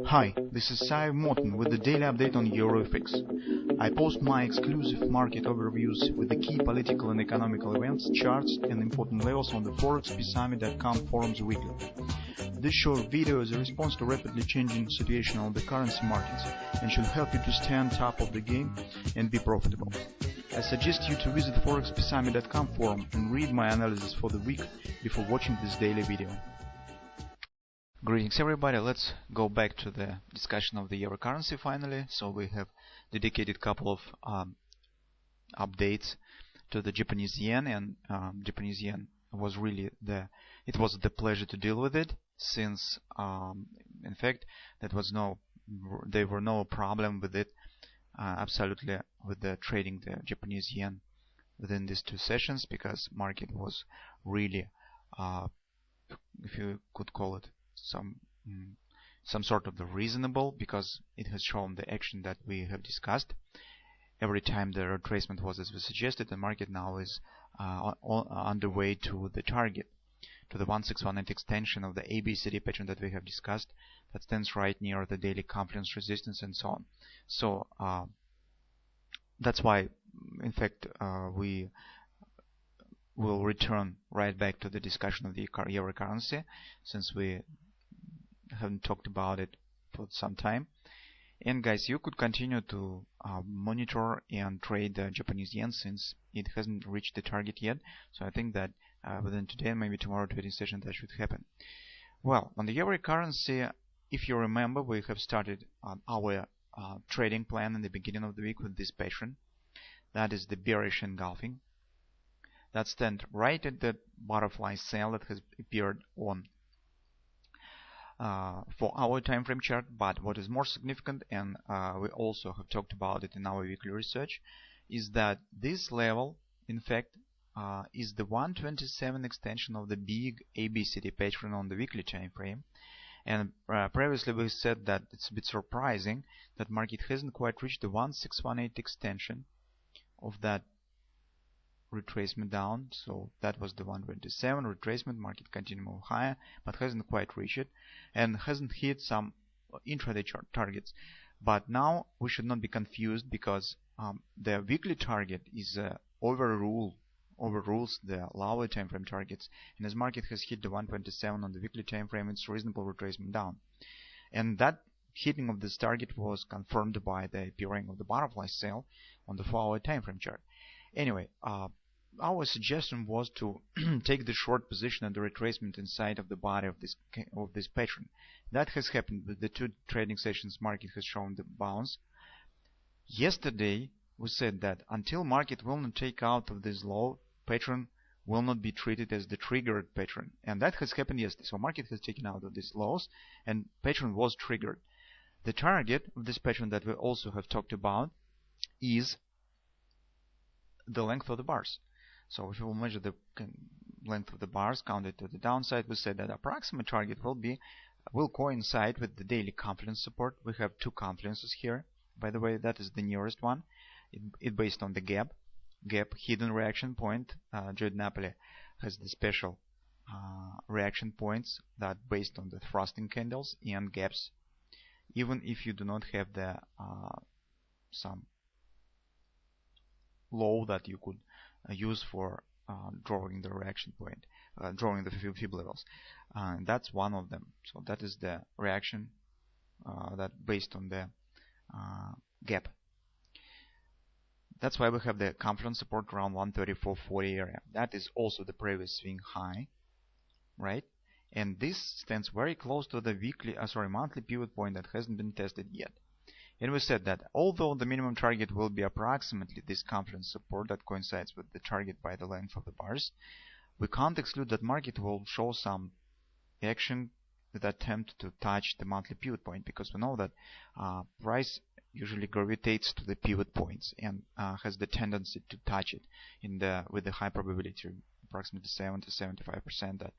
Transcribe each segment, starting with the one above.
Hi, this is Sive Morten with the daily update on EuroFX. I post my exclusive market overviews with the key political and economical events, charts and important levels on the ForexPeaceArmy.com forums weekly. This short video is a response to rapidly changing situation on the currency markets and should help you to stay on top of the game and be profitable. I suggest you to visit the ForexPeaceArmy.com forum and read my analysis for the week before watching this daily video. Greetings everybody, let's go back to the discussion of the euro currency finally. So we have dedicated a couple of updates to the Japanese yen, and Japanese yen was really it was the pleasure to deal with it, since in fact there were no problem with it absolutely with the trading the Japanese yen within these two sessions, because market was really if you could call it some sort of the reasonable, because it has shown the action that we have discussed. Every time the retracement was as we suggested, the market now is on the way to the target, to the 1618 extension of the ABCD pattern that we have discussed, that stands right near the daily confluence resistance and so on. So that's why in fact we will return right back to the discussion of the euro currency, since we haven't talked about it for some time. And guys, you could continue to monitor and trade the Japanese yen, since it hasn't reached the target yet. So I think that within today and maybe tomorrow trading session that should happen. Well, on the euro currency, if you remember, we have started our trading plan in the beginning of the week with this pattern. That is the bearish engulfing. That stands right at the butterfly sail that has appeared on for our time frame chart. But what is more significant, and we also have talked about it in our weekly research, is that this level in fact is the 127 extension of the big ABCD pattern on the weekly time frame. And previously we said that it's a bit surprising that market hasn't quite reached the 1618 extension of that retracement down. So that was the 127 retracement, market continued to move higher but hasn't quite reached it and hasn't hit some intraday targets. But now we should not be confused, because the weekly target is overrules the lower time frame targets, and as market has hit the 127 on the weekly time frame, it's reasonable retracement down. And that hitting of this target was confirmed by the appearing of the butterfly sail on the 4-hour time frame chart. Anyway, our suggestion was to take the short position at the retracement inside of the body of this pattern. That has happened with the two trading sessions. Market has shown the bounce. Yesterday we said that until market will not take out of this low, pattern will not be treated as the triggered pattern, and that has happened yesterday. So market has taken out of these lows and pattern was triggered. The target of this pattern that we also have talked about is the length of the bars. So if we will measure the length of the bars counted to the downside, we said that approximate target will coincide with the daily confluence support. We have two confluences here, by the way. That is the nearest one. It based on the gap hidden reaction point. Jude Napoli has the special reaction points that based on the thrusting candles and gaps, even if you do not have the some low that you could use for drawing the reaction point, drawing the fib levels. That's one of them. So that is the reaction that based on the gap. That's why we have the confluence support around 134.40 area. That is also the previous swing high, right? And this stands very close to the monthly pivot point that hasn't been tested yet. And we said that although the minimum target will be approximately this confluence support that coincides with the target by the length of the bars, we can't exclude that market will show some action with attempt to touch the monthly pivot point, because we know that price usually gravitates to the pivot points and has the tendency to touch it with the high probability, approximately 70 to 75%, that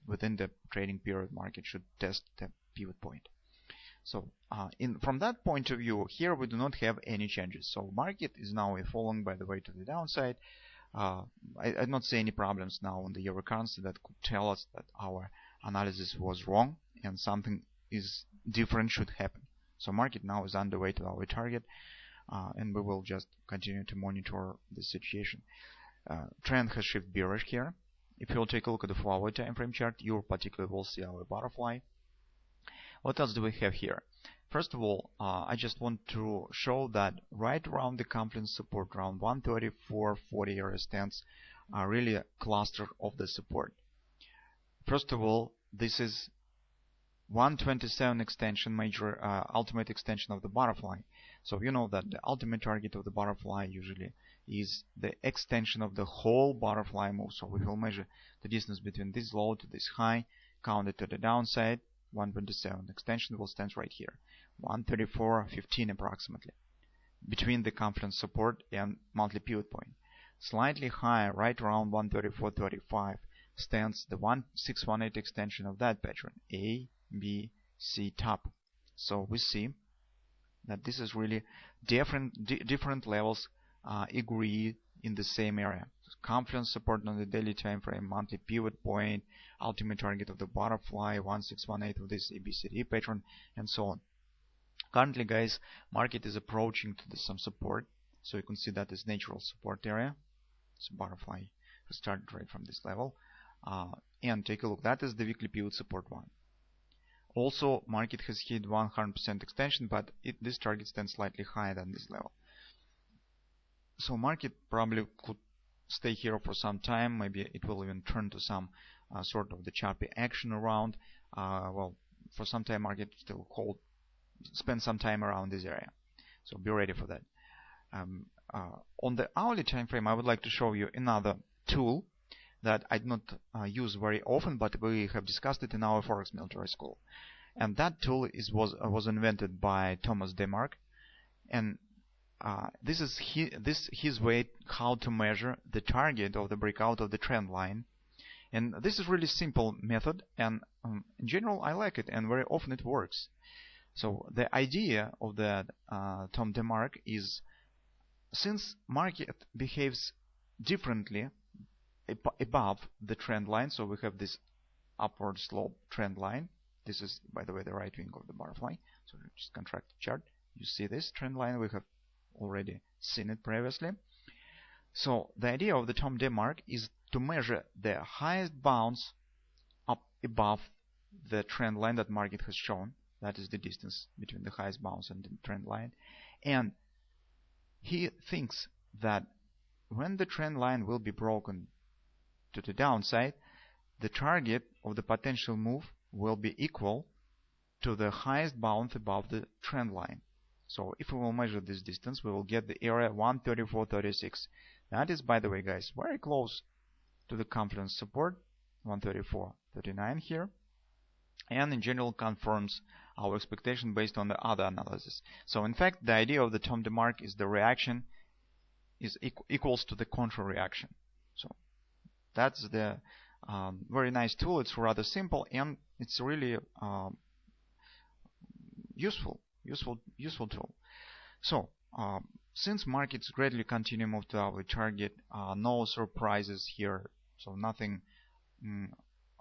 within the trading period market should test the pivot point. So from that point of view, here we do not have any changes. So market is now falling by the way to the downside. I do not see any problems now on the euro currency that could tell us that our analysis was wrong and something is different should happen. So market now is underway to our target, and we will just continue to monitor the situation. Trend has shifted bearish here. If you'll take a look at the 4-hour time frame chart, you particularly will see our butterfly. What else do we have here? First of all, I just want to show that right around the confluence support, around 134.40 area stands are really a cluster of the support. First of all, this is 127 extension, major ultimate extension of the butterfly. So you know that the ultimate target of the butterfly usually is the extension of the whole butterfly move. So we will measure the distance between this low to this high, count it to the downside. 127 extension will stand right here, 134.15 approximately, between the confluence support and monthly pivot point. Slightly higher, right around 134.35, stands the 1618 extension of that pattern, A, B, C top. So we see that this is really different levels agree in the same area. Confluence support on the daily time frame, monthly pivot point, ultimate target of the butterfly, 1618 of this ABCD pattern, and so on. Currently, guys, market is approaching to some support, so you can see that is natural support area. So butterfly has started right from this level, and take a look. That is the weekly pivot support one. Also, market has hit 100% extension, but this target stands slightly higher than this level. So market probably could stay here for some time. Maybe it will even turn to some sort of the choppy action around. Well, for some time market still spend some time around this area. So be ready for that. On the hourly time frame, I would like to show you another tool that I do not use very often, but we have discussed it in our Forex military school. And that tool was invented by Thomas DeMark, and this is his way how to measure the target of the breakout of the trend line. And this is really simple method, and in general I like it, and very often it works. So the idea of that Tom DeMark is, since market behaves differently above the trend line, so we have this upward slope trend line. This is, by the way, the right wing of the butterfly. So just contract the chart. You see this trend line. We have already seen it previously. So the idea of the Tom DeMark is to measure the highest bounce up above the trend line that market has shown. That is the distance between the highest bounce and the trend line. And he thinks that when the trend line will be broken to the downside, the target of the potential move will be equal to the highest bounce above the trend line. So if we will measure this distance, we will get the area 134.36. That is, by the way, guys, very close to the confluence support, 134.39 here, and in general confirms our expectation based on the other analysis. So in fact, the idea of the Tom DeMark is the reaction is equals to the contra reaction. So that's the very nice tool. It's rather simple, and it's really useful tool. So since markets gradually continue to move to our target, no surprises here, so nothing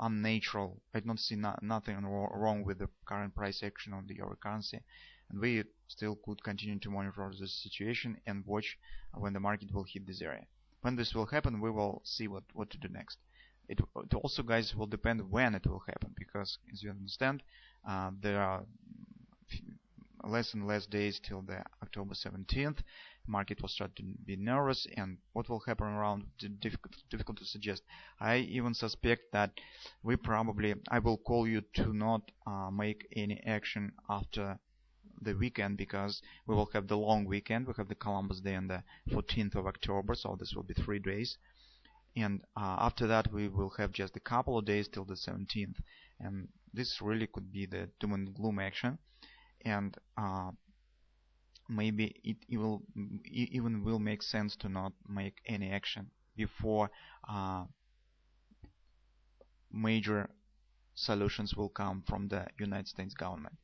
unnatural. I don't see nothing wrong with the current price action on the euro currency, and we still could continue to monitor this situation and watch when the market will hit this area. When this will happen, we will see what to do next. It also, guys, will depend when it will happen, because as you understand, there are less and less days till the October 17th. Market will start to be nervous, and what will happen around, difficult to suggest. I even suspect that I will call you to not make any action after the weekend, because we will have the long weekend. We have the Columbus Day on the 14th of October, so this will be 3 days. And after that, we will have just a couple of days till the 17th. And this really could be the doom and gloom action. And maybe it even will make sense to not make any action before major solutions will come from the United States government.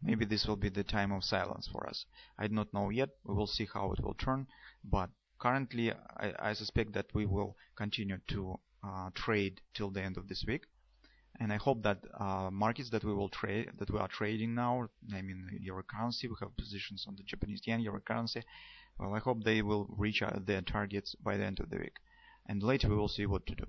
Maybe this will be the time of silence for us. I do not know yet. We will see how it will turn. But currently, I suspect that we will continue to trade till the end of this week. And I hope that markets that we are trading now, I mean euro currency, we have positions on the Japanese yen, euro currency. Well, I hope they will reach their targets by the end of the week, and later we will see what to do.